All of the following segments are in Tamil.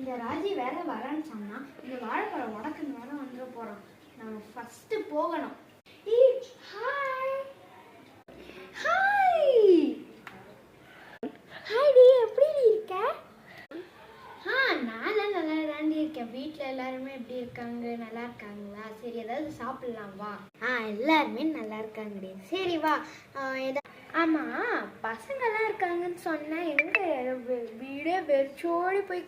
இந்த ராஜி வேற வரேன்னு சொன்னா இந்த வாழைப்பழம் உடக்குன்னு வேற வந்துட போறோம். நம்ம ஃபர்ஸ்ட் போகணும். ஹாய் ஹாய் ஹாய் டி, எப்படி இருக்க? நானும் நல்லா தாண்டி இருக்கேன். வீட்டில் எல்லாருமே எப்படி இருக்காங்க? நல்லா இருக்காங்களா? சரி, ஏதாவது சாப்பிடலாம் வா. எல்லாருமே நல்லா இருக்காங்கடி. சரி வா. ஆமாம், பசங்கள்லாம் இருக்காங்கன்னு சொன்னேன். எங்க வீடே வெறிச்சோடி போய்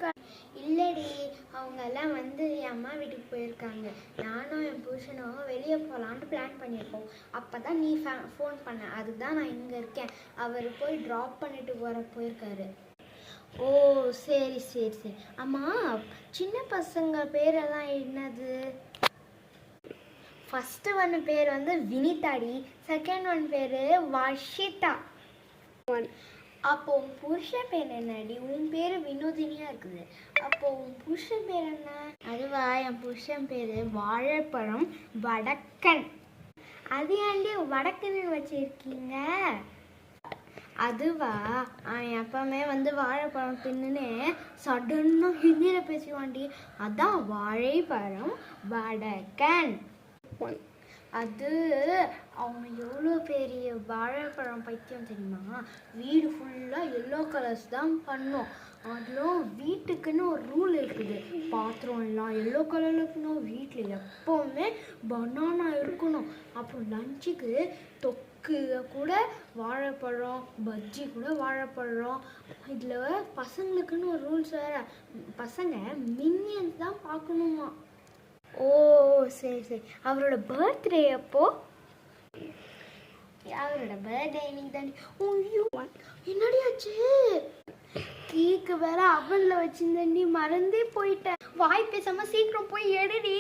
இல்லடி, அவங்கெல்லாம் வந்து என் அம்மா வீட்டுக்கு போயிருக்காங்க. நானும் என் புருஷனும் வெளியே போகலான்ட்டு பிளான் பண்ணியிருக்கோம். அப்போ தான் நீ ஃபோன் பண்ண. அதுக்கு தான் நான் இங்கே இருக்கேன். அவர் போய் ட்ராப் பண்ணிட்டு போயிருக்காரு. ஓ சரி சரி சரி. ஆமாம், சின்ன பசங்க பேரெல்லாம் என்னது? ஃபஸ்ட்டு ஒன் பேர் வந்து வினிதாடி, செகண்ட் ஒன் பேர் வர்ஷிதா. அப்போ உன் புருஷன் பேர் என்னடி? உன் பேர் வினோதினியா இருக்குது. அப்போ உன் புருஷன் பேர் என்ன? அதுவா, என் புருஷன் பேர் வாழைப்பழம் வடக்கன். அது ஏன்டி வடக்கன்னு வச்சிருக்கீங்க? அதுவா, எப்பவுமே வந்து வாழைப்பழம் தின்னுன்னு சடன்னா ஹிந்தியில் பேசுவாண்டி. அதான் வாழைப்பழம் வடக்கன். அது அவங்க எவ்வளோ பெரிய வாழைப்பழம் பைத்தியம் தெரியுமா? வீடு ஃபுல்லாக எல்லோ கலர்ஸ் தான் பண்ணும். அதில் வீட்டுக்குன்னு ஒரு ரூல் இருக்குது. பாத்திரம் எல்லாம் எல்லோ கலரில் இருக்கணும். வீட்டில் எப்போவுமே பனானா இருக்கணும். அப்புறம் லஞ்சுக்கு தொக்கு கூட வாழைப்பழம், பஜ்ஜி கூட வாழைப்பழம். இதில் பசங்களுக்குன்னு ஒரு ரூல்ஸ் வேறு. பசங்க மினியன்ஸ் தான் பார்க்கணுமா. ஓ சரி சரி. அவரோட பர்த்டே அப்போ? அவரோட பர்த்டே இன்னைக்கு தாண்டி. ஐயோ, என்னடி ஆச்சு? கேக்கு வேற அவன்ல வச்சிருந்தேன்டி, மறந்தே போயிட்டேன். வாய் பேசாம சீக்கிரம் போய் எடுடி.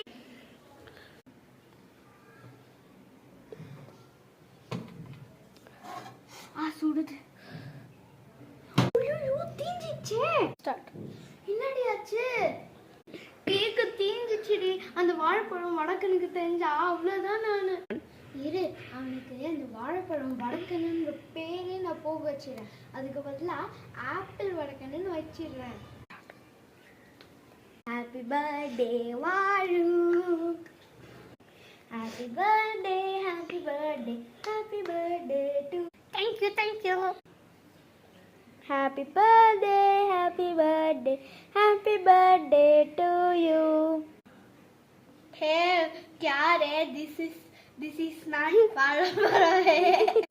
சுடுது. ஐயோ, தீஞ்சிச்சே. ஸ்டார்ட். என்னடி ஆச்சு? கேக்கு தீஞ்சிச்சுடி. அந்த வாழைப்பழம் வடக்கனுக்கு தெரிஞ்சா அவ்வளோதான். நான் இரு, அவனுக்கு அந்த வாழைப்பழம் வடக்கணுன்ற பேரே நான் போக வச்சிடறேன். அதுக்கு பதிலாக ஆப்பிள் வடக்கணுன்னு வச்சிடுறேன். ஹாப்பி பர்த்டே வாழு, happy birthday, happy birthday, happy birthday to. Thank you thank you. Happy birthday, happy birthday, happy birthday to you. Hey, क्या रे? This is not वाला है.